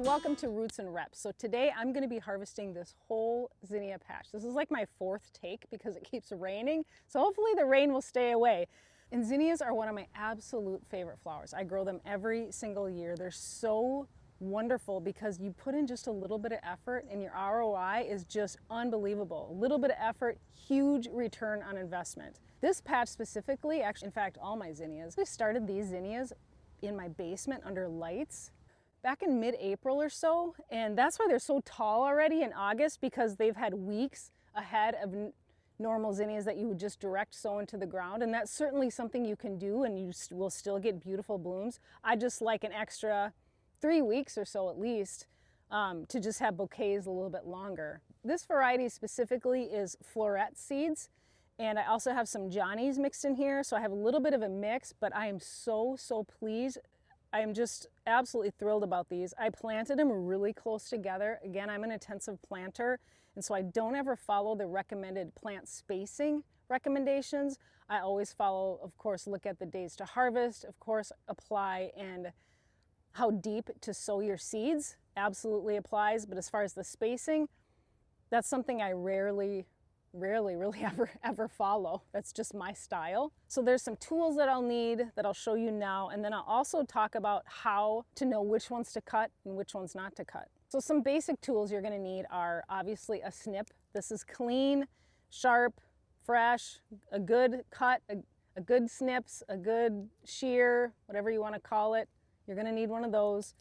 welcome to Roots and Reps. So today I'm going to be harvesting this whole zinnia patch. This is like my fourth take because it keeps raining. So hopefully the rain will stay away. And zinnias are one of my absolute favorite flowers. I grow them every single year. They're so wonderful because you put in just a little bit of effort and your ROI is just unbelievable. A little bit of effort, huge return on investment. This patch specifically, actually, in fact, all my zinnias, I started these zinnias in my basement under lights back in mid-April or so, and that's why they're so tall already in August, because they've had weeks ahead of normal zinnias that you would just direct sow into the ground. And that's certainly something you can do and you will still get beautiful blooms. I just like an extra 3 weeks or so at least to just have bouquets a little bit longer. This variety specifically is floret seeds, and I also have some Johnnies mixed in here, so I have a little bit of a mix, but I am so pleased. I am just absolutely thrilled about these. I planted them really close together. Again, I'm an intensive planter, and so I don't ever follow the recommended plant spacing recommendations. I always follow, of course, look at the days to harvest, of course, apply, and how deep to sow your seeds absolutely applies. But as far as the spacing, that's something I rarely really ever follow. That's just my style. So there's some tools that I'll need that I'll show you now, and then I'll also talk about how to know which ones to cut and which ones not to cut. So some basic tools you're gonna need are obviously a snip. This is clean, sharp, fresh, a good cut, a good snips, a good shear, whatever you wanna call it. You're gonna need one of those.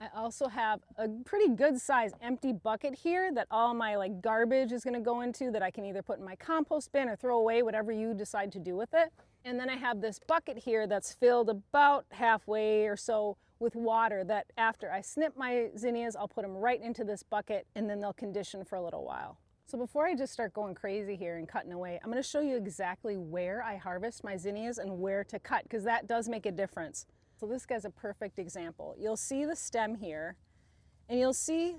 I also have a pretty good size empty bucket here that all my garbage is gonna go into, that I can either put in my compost bin or throw away, whatever you decide to do with it. And then I have this bucket here that's filled about halfway or so with water that after I snip my zinnias, I'll put them right into this bucket and then they'll condition for a little while. So before I just start going crazy here and cutting away, I'm gonna show you exactly where I harvest my zinnias and where to cut, because that does make a difference. So this guy's a perfect example. You'll see the stem here, and you'll see,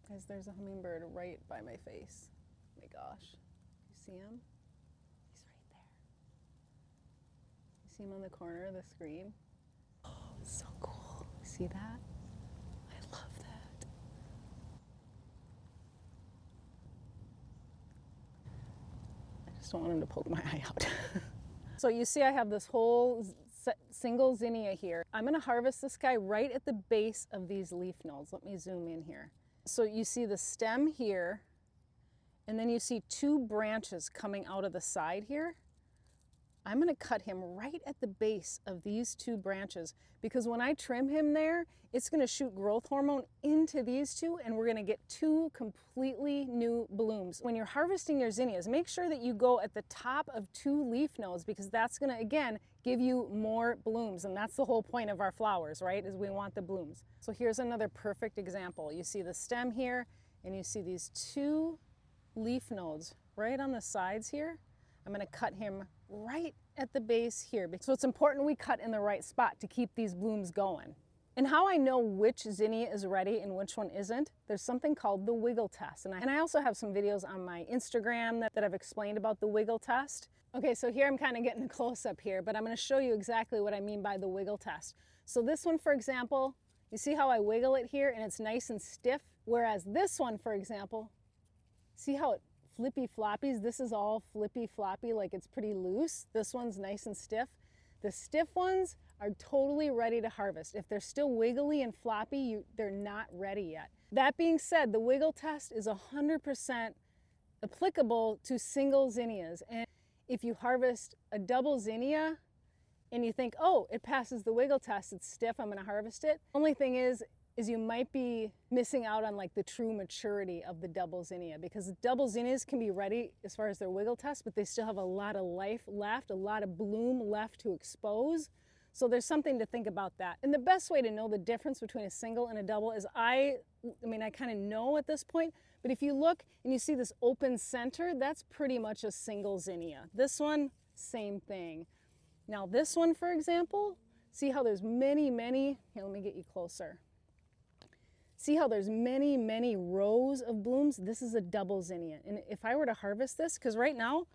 guys, there's a hummingbird right by my face. Oh my gosh, you see him? He's right there. You see him on the corner of the screen? Oh, it's so cool. See that? I love that. I just don't want him to poke my eye out. So you see I have this whole single zinnia here. I'm gonna harvest this guy right at the base of these leaf nodes. Let me zoom in here. So you see the stem here, and then you see two branches coming out of the side here. I'm gonna cut him right at the base of these two branches, because when I trim him there, it's gonna shoot growth hormone into these two, and we're gonna get two completely new blooms. When you're harvesting your zinnias, make sure that you go at the top of two leaf nodes, because that's gonna, again, give you more blooms. And that's the whole point of our flowers, right? Is we want the blooms. So here's another perfect example. You see the stem here, and you see these two leaf nodes right on the sides here. I'm gonna cut him right at the base here. So it's important we cut in the right spot to keep these blooms going. And how I know which zinnia is ready and which one isn't, there's something called the wiggle test. And I also have some videos on my Instagram that I've explained about the wiggle test. Okay, so here I'm kind of getting a close-up here, but I'm gonna show you exactly what I mean by the wiggle test. So this one, for example, you see how I wiggle it here and it's nice and stiff? Whereas this one, for example, see how it flippy floppies? This is all flippy floppy, like it's pretty loose. This one's nice and stiff. The stiff ones are totally ready to harvest. If they're still wiggly and floppy, they're not ready yet. That being said, the wiggle test is 100% applicable to single zinnias. And if you harvest a double zinnia and you think, oh, it passes the wiggle test, it's stiff, I'm gonna harvest it. Only thing is you might be missing out on the true maturity of the double zinnia, because double zinnias can be ready as far as their wiggle test, but they still have a lot of life left, a lot of bloom left to expose. So there's something to think about that. And the best way to know the difference between a single and a double is I kind of know at this point, but if you look and you see this open center, that's pretty much a single zinnia. This one, same thing. Now this one, for example, see how there's many, here, let me get you closer. See how there's many rows of blooms? This is a double zinnia. And if I were to harvest this, because right now,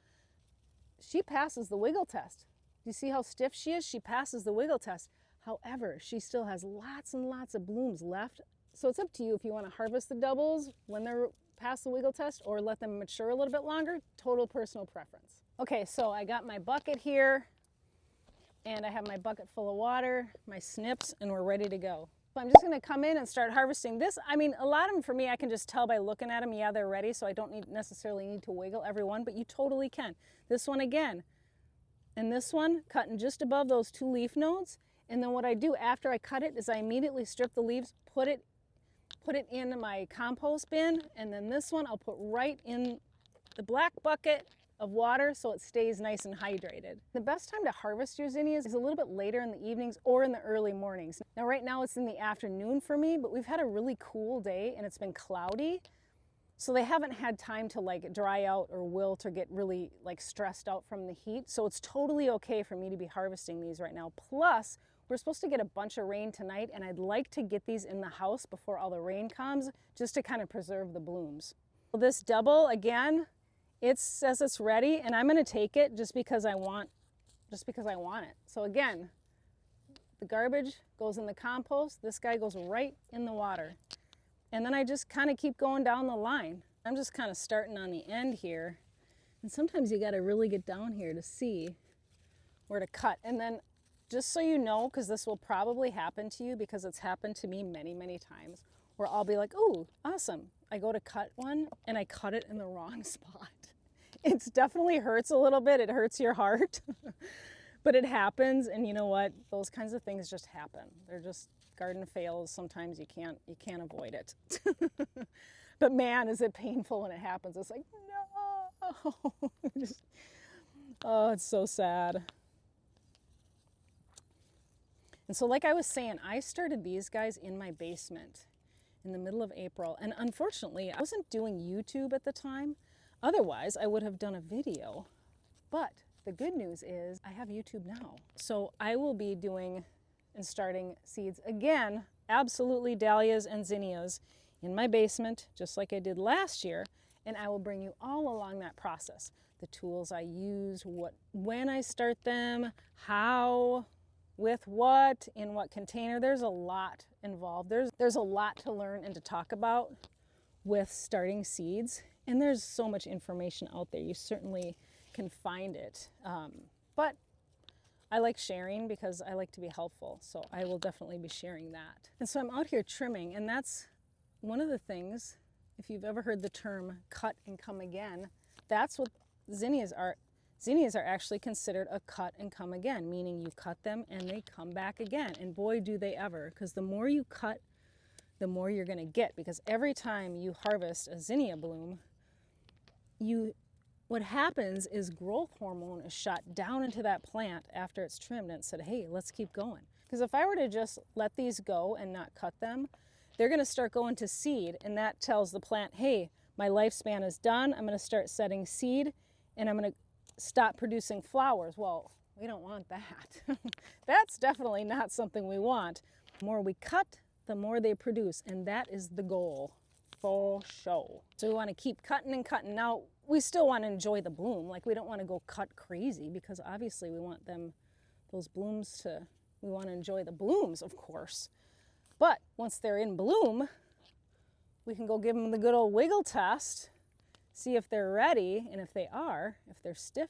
she passes the wiggle test. Do you see how stiff she is? She passes the wiggle test. However, she still has lots and lots of blooms left. So it's up to you if you want to harvest the doubles when they're past the wiggle test or let them mature a little bit longer. Total personal preference. Okay, so I got my bucket here and I have my bucket full of water, my snips, and we're ready to go. So I'm just gonna come in and start harvesting this. I mean, a lot of them for me, I can just tell by looking at them, yeah, they're ready, so I don't necessarily need to wiggle every one, but you totally can. This one again, and this one, cutting just above those 2 leaf nodes. And then what I do after I cut it is I immediately strip the leaves, put it in my compost bin, and then this one I'll put right in the black bucket of water so it stays nice and hydrated. The best time to harvest your zinnias is a little bit later in the evenings or in the early mornings. Now right now it's in the afternoon for me, but we've had a really cool day and it's been cloudy. So they haven't had time to like dry out or wilt or get really like stressed out from the heat. So it's totally okay for me to be harvesting these right now. Plus, we're supposed to get a bunch of rain tonight and I'd like to get these in the house before all the rain comes just to kind of preserve the blooms. Well, this double, again, it says it's ready and I'm gonna take it just because I want it. So again, the garbage goes in the compost, this guy goes right in the water. And then I just kind of keep going down the line. I'm just kind of starting on the end here. And sometimes you gotta really get down here to see where to cut. And then just so you know, because this will probably happen to you because it's happened to me many, many times, where I'll be like, oh, awesome. I go to cut one and I cut it in the wrong spot. It definitely hurts a little bit. It hurts your heart, but it happens. And you know what? Those kinds of things just happen. They're just garden fails. Sometimes you can't avoid it. But man, is it painful when it happens. It's like, no. Oh, it's so sad. And so like I was saying, I started these guys in my basement in the middle of April. And unfortunately, I wasn't doing YouTube at the time. Otherwise, I would have done a video. But the good news is I have YouTube now. So I will be doing and starting seeds again, absolutely dahlias and zinnias in my basement, just like I did last year. And I will bring you all along that process. The tools I use, when I start them, how, with what, in what container. There's a lot involved. There's a lot to learn and to talk about with starting seeds. And there's so much information out there. You certainly can find it. But I like sharing because I like to be helpful. So I will definitely be sharing that. And so I'm out here trimming, and that's one of the things, if you've ever heard the term cut and come again, that's what zinnias are. Zinnias are actually considered a cut and come again, meaning you cut them and they come back again. And boy, do they ever, because the more you cut, the more you're gonna get, because every time you harvest a zinnia bloom, what happens is growth hormone is shot down into that plant after it's trimmed and it said, hey, let's keep going. Because if I were to just let these go and not cut them, they're gonna start going to seed, and that tells the plant, hey, my lifespan is done, I'm gonna start setting seed, and I'm gonna stop producing flowers. Well, we don't want that. That's definitely not something we want. The more we cut, the more they produce, and that is the goal for sure. So we want to keep cutting and cutting. Now, we still want to enjoy the bloom. Like, we don't want to go cut crazy, because obviously we want those blooms we want to enjoy the blooms, of course. But once they're in bloom, we can go give them the good old wiggle test, see if they're ready, and if they're stiff,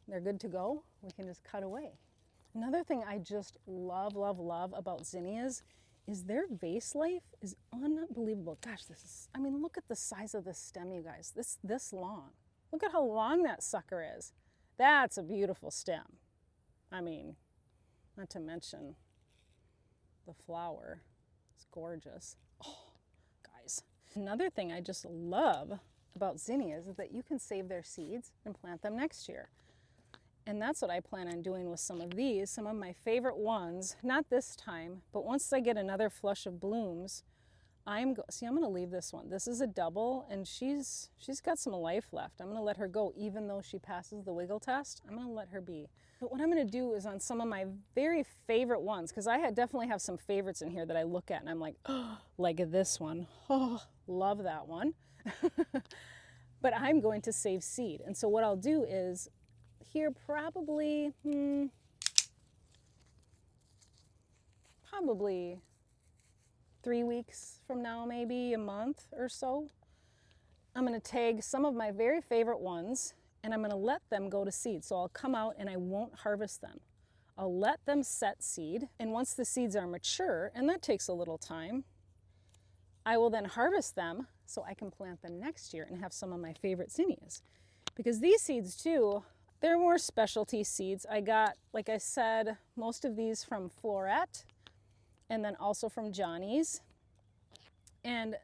they're good to go, we can just cut away. Another thing I just love, love, love about zinnias is their vase life is unbelievable. Gosh, I mean, look at the size of this stem, you guys. This long. Look at how long that sucker is. That's a beautiful stem. I mean, not to mention the flower. It's gorgeous. Oh, guys. Another thing I just love about zinnias is that you can save their seeds and plant them next year. And that's what I plan on doing with some of these, some of my favorite ones, not this time, but once I get another flush of blooms, I'm gonna leave this one. This is a double, and she's got some life left. I'm gonna let her go, even though she passes the wiggle test. I'm gonna let her be. But what I'm gonna do is on some of my very favorite ones, because I definitely have some favorites in here that I look at and I'm like, oh, like this one. Oh, love that one. But I'm going to save seed. And so what I'll do is, here probably, probably 3 weeks from now, maybe a month or so, I'm gonna tag some of my very favorite ones and I'm gonna let them go to seed. So I'll come out and I won't harvest them. I'll let them set seed, and once the seeds are mature, and that takes a little time, I will then harvest them so I can plant them next year and have some of my favorite zinnias. Because these seeds too, they're more specialty seeds. I got, like I said, most of these from Floret and then also from Johnny's. And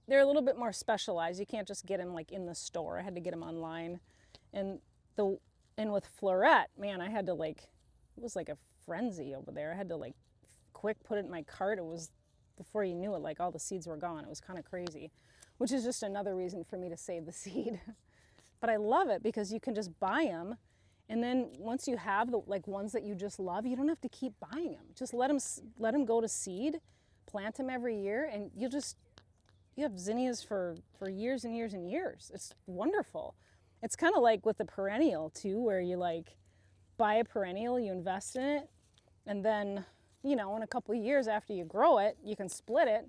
they're a little bit more specialized. You can't just get them like in the store. I had to get them online. And with Floret, man, I had to like, it was like a frenzy over there. I had to like quick put it in my cart. It was, before you knew it, like all the seeds were gone. It was kind of crazy, which is just another reason for me to save the seed. But I love it because you can just buy them. And then once you have the like ones that you just love, you don't have to keep buying them. Just let them go to seed, plant them every year, and you have zinnias for years and years and years. It's wonderful. It's kind of like with the perennial too, where you like buy a perennial, you invest in it, and then, you know, in a couple of years after you grow it, you can split it.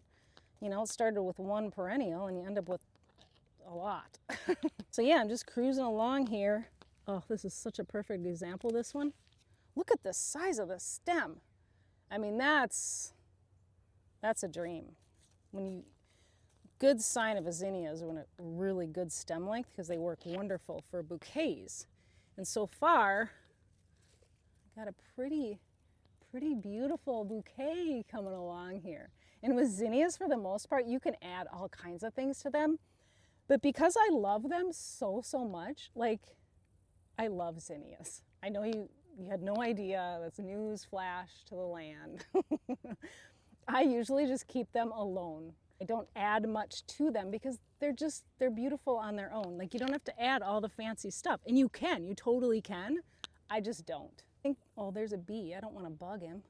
You know, it started with one perennial and you end up with a lot. So yeah, I'm just cruising along here. Oh, this is such a perfect example, this one. Look at the size of the stem. I mean, that's a dream. Good sign of a zinnia is when a really good stem length, because they work wonderful for bouquets. And so far, I got a pretty beautiful bouquet coming along here. And with zinnias, for the most part, you can add all kinds of things to them. But because I love them so much, like, I love zinnias. I know you had no idea. That's news flash to the land. I usually just keep them alone. I don't add much to them because they're beautiful on their own. Like, you don't have to add all the fancy stuff. And you totally can. I just don't. Oh, there's a bee. I don't want to bug him.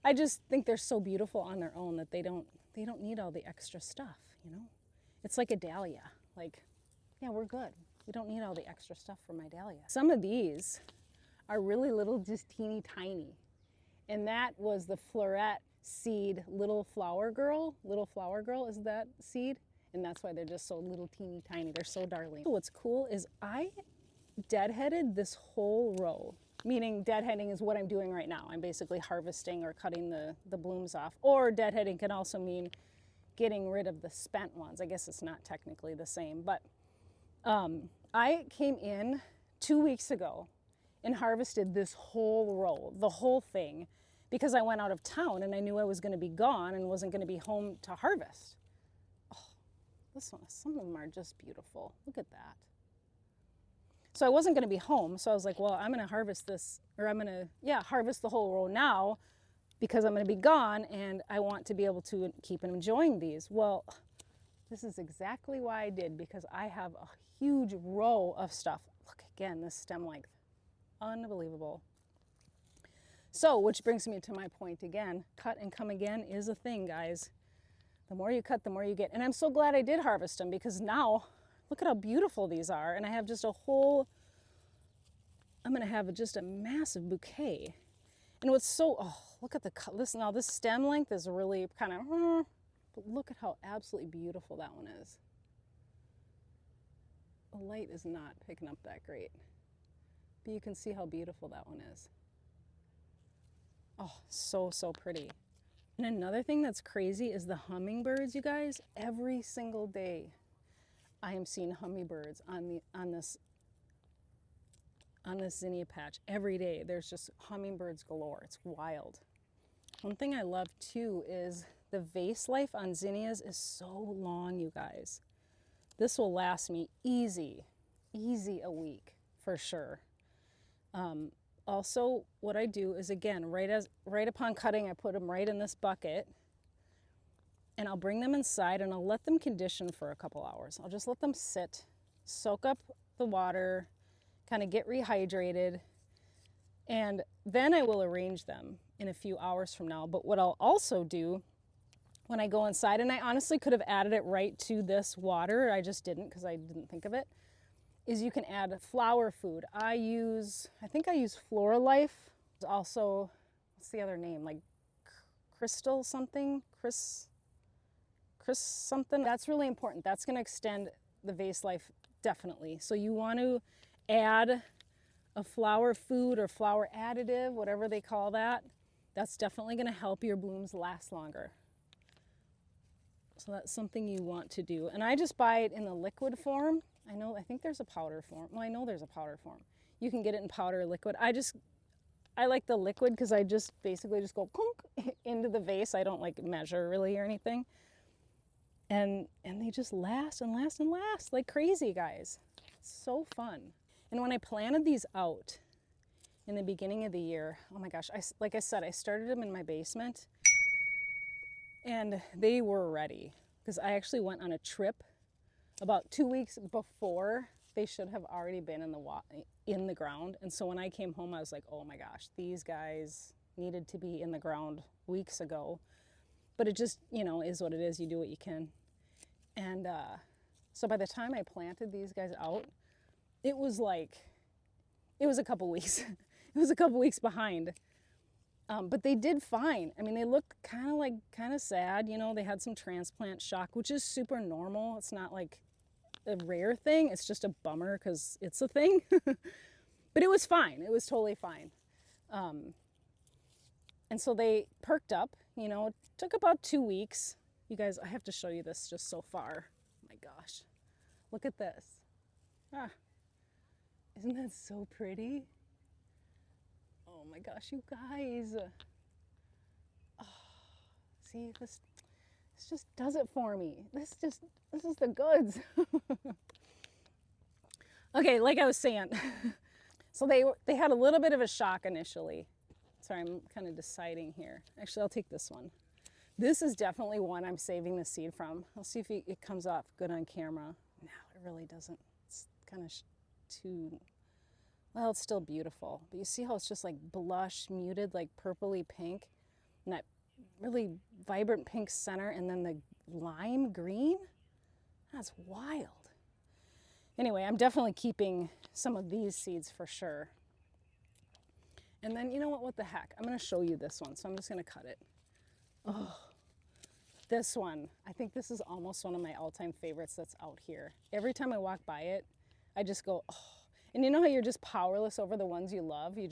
I just think they're so beautiful on their own that they don't need all the extra stuff, you know? It's like a dahlia. Like, yeah, we're good. We don't need all the extra stuff for my dahlia. Some of these are really little, just teeny tiny. And that was the Floret seed Little Flower Girl. Little Flower Girl is that seed. And that's why they're just so little teeny tiny. They're so darling. What's cool is I deadheaded this whole row. Meaning deadheading is what I'm doing right now. I'm basically harvesting or cutting the blooms off. Or deadheading can also mean getting rid of the spent ones. I guess it's not technically the same, but I came in 2 weeks ago and harvested this whole row, the whole thing, because I went out of town and I knew I was going to be gone and wasn't going to be home to harvest. Oh, this one, some of them are just beautiful. Look at that. So I wasn't going to be home, so I was like, well, I'm going to harvest this, or I'm going to, yeah, harvest the whole row now because I'm going to be gone and I want to be able to keep enjoying these. Well, this is exactly why I did, because I have a huge row of stuff. Look again, this stem length, unbelievable. So, which brings me to my point again, cut and come again is a thing, guys. The more you cut, the more you get. And I'm so glad I did harvest them, because now, look at how beautiful these are. And I have just a whole, I'm gonna have just a massive bouquet. And what's so, oh, look at the cut. Listen, now this stem length is really kind of, but look at how absolutely beautiful that one is. The light is not picking up that great, but you can see how beautiful that one is. Oh, so pretty. And another thing that's crazy is the hummingbirds, you guys. Every single day I am seeing hummingbirds on this zinnia patch. Every day there's just hummingbirds galore. It's wild. One thing I love too is the vase life on zinnias is so long, you guys. This will last me easy a week for sure. Also, what I do is, again, right upon cutting, I put them right in this bucket, and I'll bring them inside and I'll let them condition for a couple hours. I'll just let them sit, soak up the water, kind of get rehydrated, and then I will arrange them in a few hours from now. But what I'll also do when I go inside, and I honestly could have added it right to this water, I just didn't because I didn't think of it, is you can add flower food. I think I use Flora Life. Also, what's the other name? Like crystal something, Chris something. That's really important. That's going to extend the vase life definitely. So you want to add a flower food or flower additive, whatever they call that. That's definitely going to help your blooms last longer. So that's something you want to do. And I just buy it in the liquid form. I think there's a powder form. Well, I know there's a powder form. You can get it in powder or liquid. I like the liquid because I just basically just go clunk into the vase. I don't like measure really or anything. And they just last and last and last like crazy, guys. It's so fun. And when I planted these out in the beginning of the year, oh my gosh, like I said, I started them in my basement. And they were ready because I actually went on a trip about 2 weeks before they should have already been in the ground. And so when I came home, I was like, oh my gosh, these guys needed to be in the ground weeks ago. But it just, is what it is. You do what you can. And so by the time I planted these guys out, it was a couple weeks. It was a couple weeks behind. But they did fine. I mean, they look kind of sad. They had some transplant shock, which is super normal. It's not like a rare thing. It's just a bummer because it's a thing. But it was fine. It was totally fine. And so they perked up. It took about 2 weeks. You guys, I have to show you this just so far. Oh my gosh. Look at this. Isn't that so pretty? Oh my gosh, you guys. Oh, see, this just does it for me. This is the goods. Okay, like I was saying. So they had a little bit of a shock initially. Sorry, I'm kind of deciding here. Actually, I'll take this one. This is definitely one I'm saving the seed from. I'll see if it comes off good on camera. No, it really doesn't. It's kind of too... Well, it's still beautiful, but you see how it's just like blush, muted, like purpley pink, and that really vibrant pink center, and then the lime green? That's wild. Anyway, I'm definitely keeping some of these seeds for sure. And then, you know what the heck? I'm gonna show you this one, so I'm just gonna cut it. Oh, this one. I think this is almost one of my all-time favorites that's out here. Every time I walk by it, I just go, oh. And you know how you're just powerless over the ones you love? You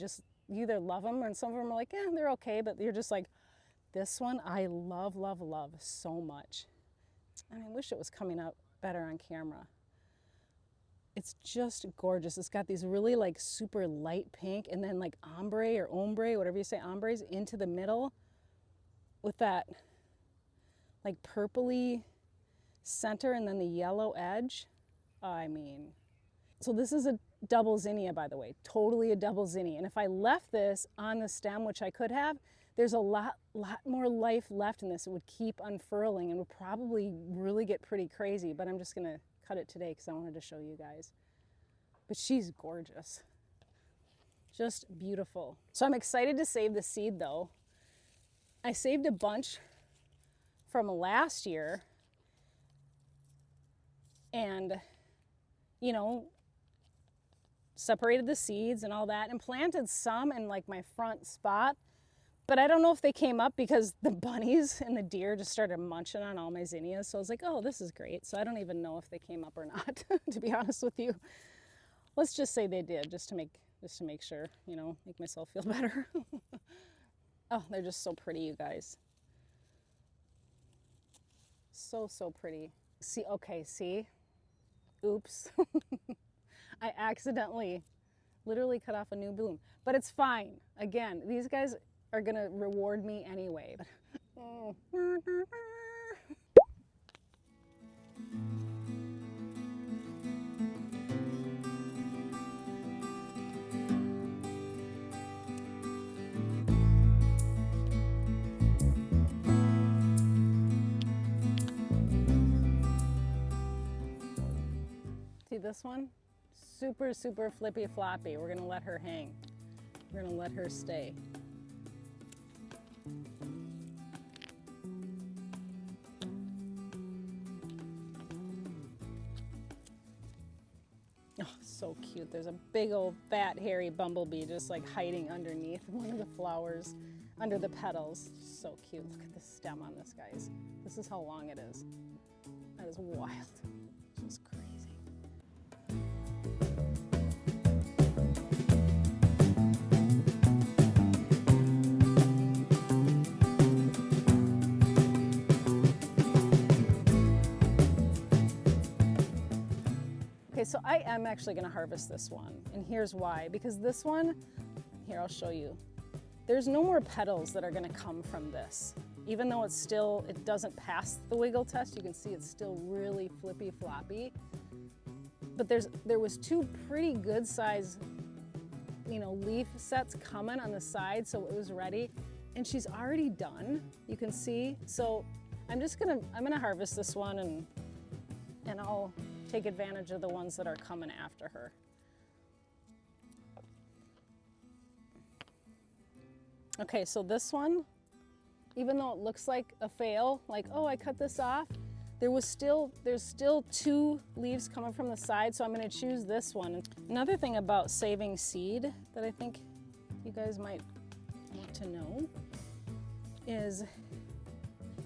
either love them, and some of them are like, they're okay, but you're just like, this one I love, love, love so much. And I wish it was coming out better on camera. It's just gorgeous. It's got these really like super light pink and then like ombre, whatever you say, ombres into the middle with that like purpley center and then the yellow edge. I mean, so this is a double zinnia, by the way, totally a double zinnia. And if I left this on the stem, which I could have, there's a lot more life left in this. It would keep unfurling and would probably really get pretty crazy, but I'm just gonna cut it today because I wanted to show you guys. But she's gorgeous, just beautiful. So I'm excited to save the seed though. I saved a bunch from last year and, separated the seeds and all that and planted some in like my front spot. But I don't know if they came up because the bunnies and the deer just started munching on all my zinnias. So I was like, oh, this is great. So I don't even know if they came up or not, to be honest with you. Let's just say they did, just to make sure, make myself feel better. Oh, they're just so pretty, you guys. So pretty. See, okay, see? Oops. I accidentally literally cut off a new bloom, but it's fine. Again, these guys are gonna reward me anyway. See this one? Super flippy floppy. We're gonna let her hang. We're gonna let her stay. Oh, so cute. There's a big old fat hairy bumblebee just like hiding underneath one of the flowers. under the petals. So cute. Look at the stem on this, guys. This is how long it is. That is wild. Just crazy. Okay, so I am actually gonna harvest this one, and here's why. Because this one, here, I'll show you. There's no more petals that are gonna come from this. Even though it doesn't pass the wiggle test, you can see it's still really flippy floppy. But there was two pretty good size, leaf sets coming on the side, so it was ready. And she's already done, you can see. So I'm gonna harvest this one and I'll take advantage of the ones that are coming after her. Okay, so this one, even though it looks like a fail, like, oh, I cut this off, there's still two leaves coming from the side, so I'm gonna choose this one. Another thing about saving seed that I think you guys might want to know is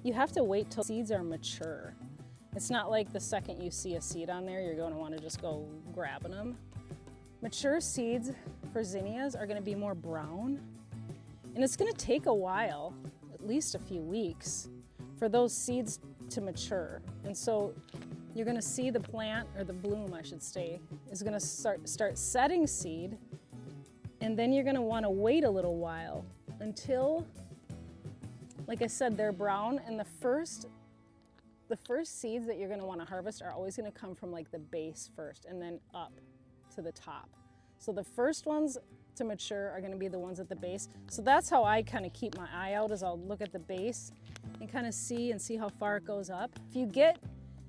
you have to wait till seeds are mature. It's not like the second you see a seed on there, you're going to want to just go grabbing them. Mature seeds for zinnias are going to be more brown, and it's going to take a while, at least a few weeks, for those seeds to mature. And so you're going to see the plant, or the bloom I should say, is going to start setting seed, and then you're going to want to wait a little while until, like I said, they're brown. And the first seeds that you're going to want to harvest are always going to come from like the base first and then up to the top. So the first ones to mature are going to be the ones at the base. So that's how I kind of keep my eye out, is I'll look at the base and kind of see how far it goes up. If you get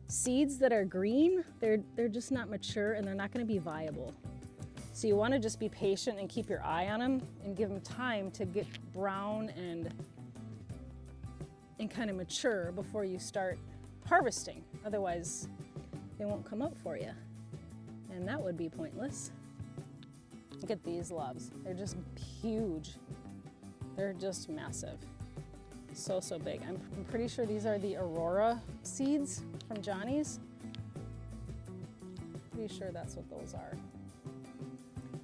seeds that are green, they're just not mature and they're not going to be viable. So you want to just be patient and keep your eye on them and give them time to get brown and kind of mature before you start harvesting. Otherwise, they won't come up for you, and that would be pointless. Look at these loves. They're just huge. They're just massive. So big. I'm pretty sure these are the Aurora seeds from Johnny's. Pretty sure that's what those are.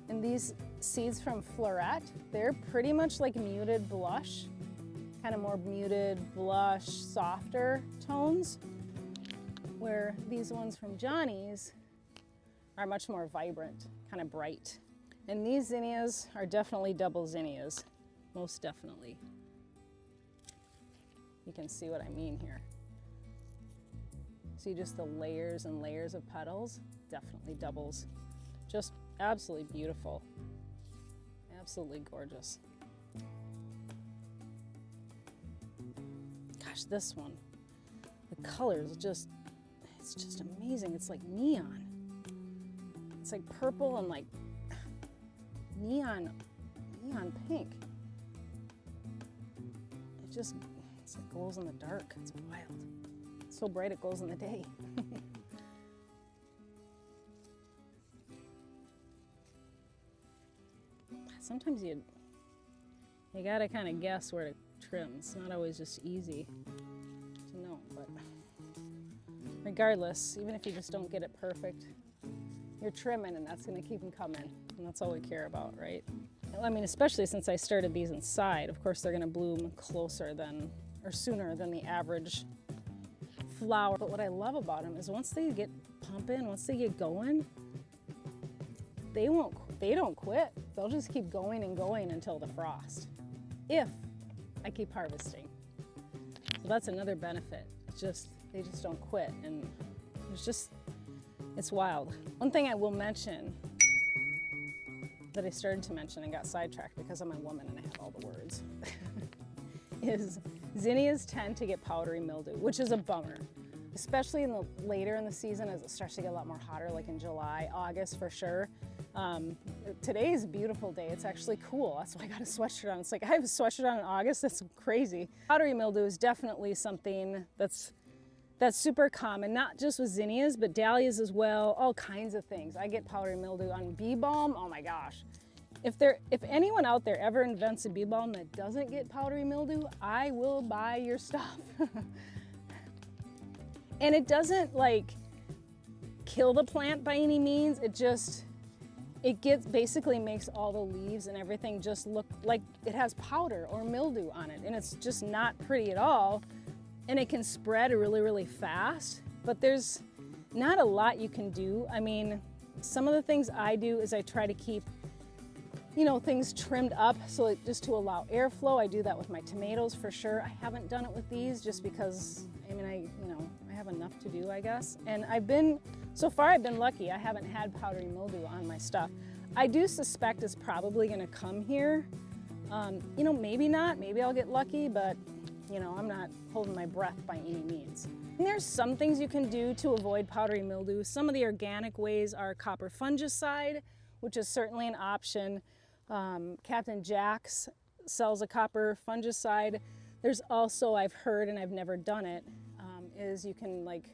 And these seeds from Floret, they're pretty much like muted blush, kind of more muted blush, softer tones, where these ones from Johnny's are much more vibrant, kind of bright. And these zinnias are definitely double zinnias, most definitely. You can see what I mean here. See just the layers and layers of petals? Definitely doubles. Just absolutely beautiful. Absolutely gorgeous. Gosh, this one, the colors it's just amazing. It's like neon. It's like purple and like neon pink. It's like glows in the dark. It's wild. It's so bright it glows in the day. Sometimes you gotta kind of guess where to trim. It's not always just easy to know, but regardless, even if you just don't get it perfect, you're trimming, and that's gonna keep them coming, and that's all we care about, right? I mean, especially since I started these inside, of course they're gonna bloom sooner than the average flower. But what I love about them is once they get pumping, once they get going, they don't quit. They'll just keep going and going until the frost, if I keep harvesting. So that's another benefit. They just don't quit, and it's wild. One thing I will mention that I started to mention and got sidetracked because I'm a woman and I have all the words is zinnias tend to get powdery mildew, which is a bummer, especially later in the season as it starts to get a lot more hotter, like in July, August for sure. Today is a beautiful day. It's actually cool. That's why I got a sweatshirt on. It's like I have a sweatshirt on in August. That's crazy. Powdery mildew is definitely something that's super common, not just with zinnias, but dahlias as well, all kinds of things. I get powdery mildew on bee balm. Oh my gosh. If anyone out there ever invents a bee balm that doesn't get powdery mildew, I will buy your stuff. And it doesn't like kill the plant by any means. It basically makes all the leaves and everything just look like it has powder or mildew on it. And it's just not pretty at all. And it can spread really, really fast, but there's not a lot you can do. I mean, some of the things I do is I try to keep, you know, things trimmed up so just to allow airflow. I do that with my tomatoes for sure. I haven't done it with these just because, I mean, I have enough to do, I guess. And so far I've been lucky. I haven't had powdery mildew on my stuff. I do suspect it's probably gonna come here. You know, maybe not, maybe I'll get lucky, but you know, I'm not holding my breath by any means. And there's some things you can do to avoid powdery mildew. Some of the organic ways are copper fungicide, which is certainly an option. Captain Jack's sells a copper fungicide. There's also, I've heard, and I've never done it, is you can like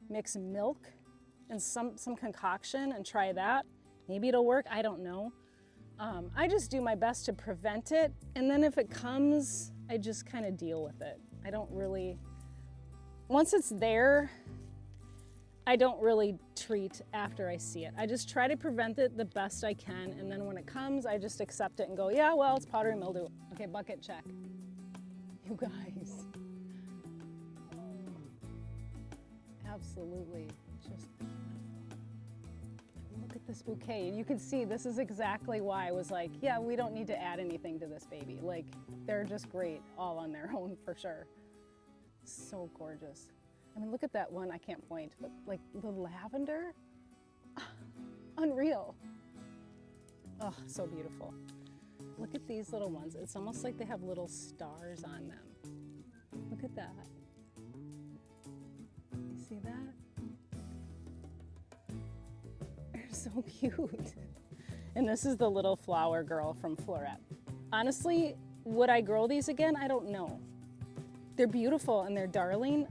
mix milk and some concoction and try that. Maybe it'll work, I don't know. I just do my best to prevent it, and then if it comes, I just kind of deal with it. I don't really, once it's there, I don't really treat after I see it. I just try to prevent it the best I can, and then when it comes, I just accept it and go, yeah, well, it's powdery mildew. Okay, bucket check. You guys. Absolutely, just look at this bouquet. And you can see this is exactly why I was like, yeah, we don't need to add anything to this baby. Like, they're just great all on their own for sure. So gorgeous. I mean, look at that one, I can't point, but like the lavender, unreal. Oh, so beautiful. Look at these little ones. It's almost like they have little stars on them. Look at that. You see that? They're so cute. And this is the little flower girl from Floret. Honestly, would I grow these again? I don't know. They're beautiful and they're darling.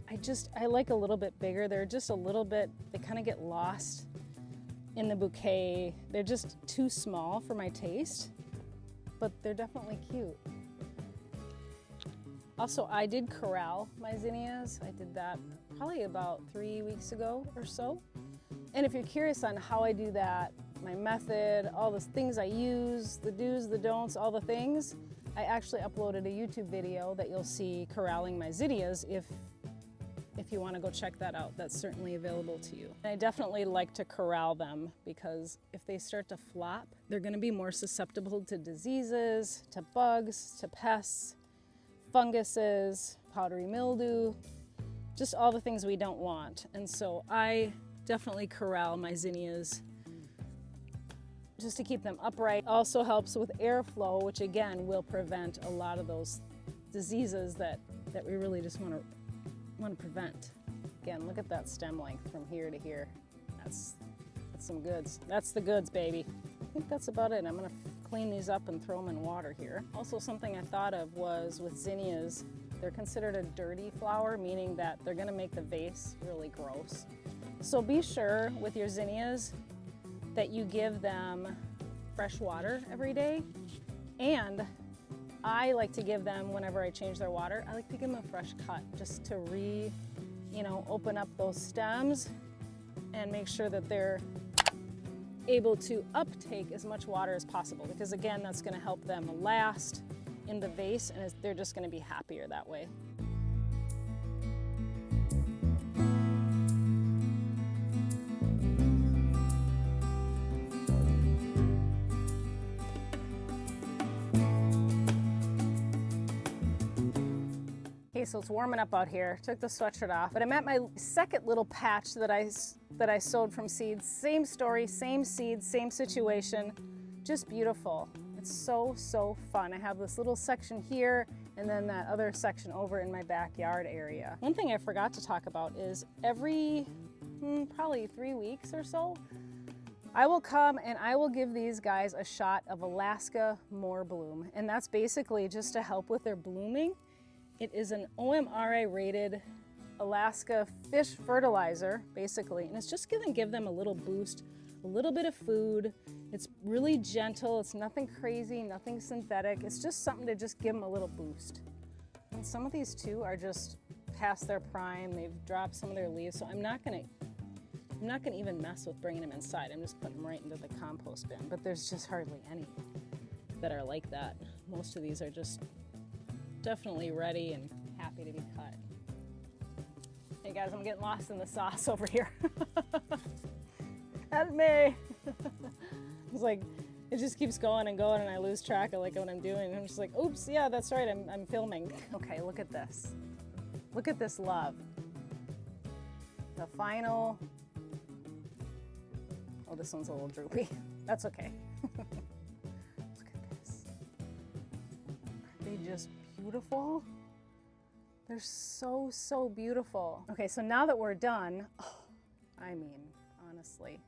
I like a little bit bigger. They're just a little bit, they kind of get lost in the bouquet. They're just too small for my taste, but they're definitely cute. Also, I did corral my zinnias. I did that probably about 3 weeks ago or so. And if you're curious on how I do that, my method, all the things I use, the do's, the don'ts, all the things, I actually uploaded a YouTube video that you'll see corralling my zinnias if you want to go check that out. That's certainly available to you. And I definitely like to corral them because if they start to flop, they're going to be more susceptible to diseases, to bugs, to pests, funguses, powdery mildew, just all the things we don't want. And so I definitely corral my zinnias just to keep them upright. Also helps with airflow, which again will prevent a lot of those diseases that we really just want to prevent. Again, look at that stem length from here to here. That's some goods. That's the goods, baby. I think that's about it. I'm gonna clean these up and throw them in water here. Also, something I thought of was with zinnias, they're considered a dirty flower, meaning that they're gonna make the vase really gross. So be sure with your zinnias that you give them fresh water every day. And I like to give them, whenever I change their water, I like to give them a fresh cut just to open up those stems and make sure that they're able to uptake as much water as possible, because again, that's gonna help them last in the vase and they're just gonna be happier that way. So it's warming up out here. Took the sweatshirt off, but I'm at my second little patch that I sowed from seeds. Same story, same seeds, same situation, just beautiful. It's so fun. I have this little section here and then that other section over in my backyard area. One thing I forgot to talk about is every probably 3 weeks or so, I will come and I will give these guys a shot of Alaska More Bloom, and that's basically just to help with their blooming. It is an OMRA rated Alaska fish fertilizer, basically, and it's just gonna give them a little boost, a little bit of food. It's really gentle. It's nothing crazy, nothing synthetic. It's just something to just give them a little boost. And some of these too are just past their prime. They've dropped some of their leaves, so I'm not gonna even mess with bringing them inside. I'm just putting them right into the compost bin. But there's just hardly any that are like that. Most of these are just definitely ready and happy to be cut. Hey guys, I'm getting lost in the sauce over here. Help me. It's like, it just keeps going and going and I lose track of like what I'm doing. And I'm just like, oops, yeah, that's right, I'm filming. Okay, look at this. Look at this love. The final, oh, this one's a little droopy. That's okay. Look at this. Aren't they just beautiful? They're so, so beautiful. Okay, so now that we're done, oh, I mean, honestly,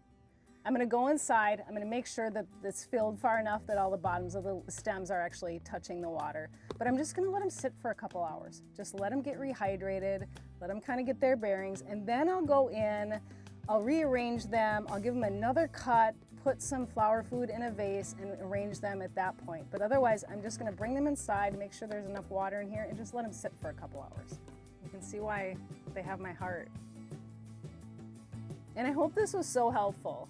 I'm gonna go inside. I'm gonna make sure that it's filled far enough that all the bottoms of the stems are actually touching the water. But I'm just gonna let them sit for a couple hours. Just let them get rehydrated, let them kind of get their bearings, and then I'll go in, I'll rearrange them, I'll give them another cut, put some flower food in a vase and arrange them at that point. But otherwise, I'm just gonna bring them inside, make sure there's enough water in here, and just let them sit for a couple hours. You can see why they have my heart. And I hope this was so helpful.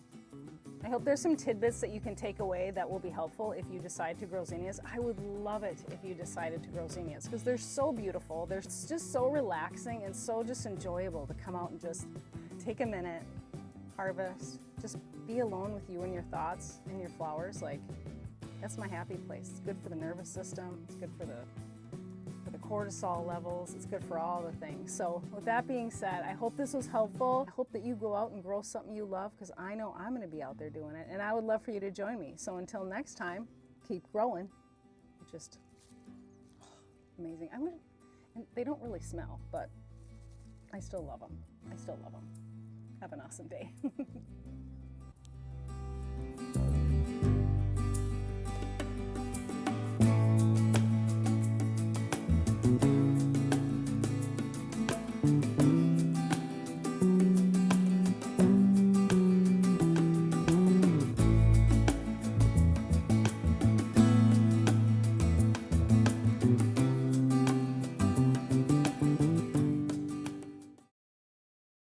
I hope there's some tidbits that you can take away that will be helpful if you decide to grow zinnias. I would love it if you decided to grow zinnias because they're so beautiful. They're just so relaxing and so just enjoyable to come out and just take a minute, harvest, just be alone with you and your thoughts and your flowers. Like, that's my happy place. It's good for the nervous system. It's good for the cortisol levels. It's good for all the things. So with that being said, I hope this was helpful. I hope that you go out and grow something you love because I know I'm going to be out there doing it and I would love for you to join me. So until next time, keep growing. Just amazing. And they don't really smell, but I still love them. I still love them. Have an awesome day.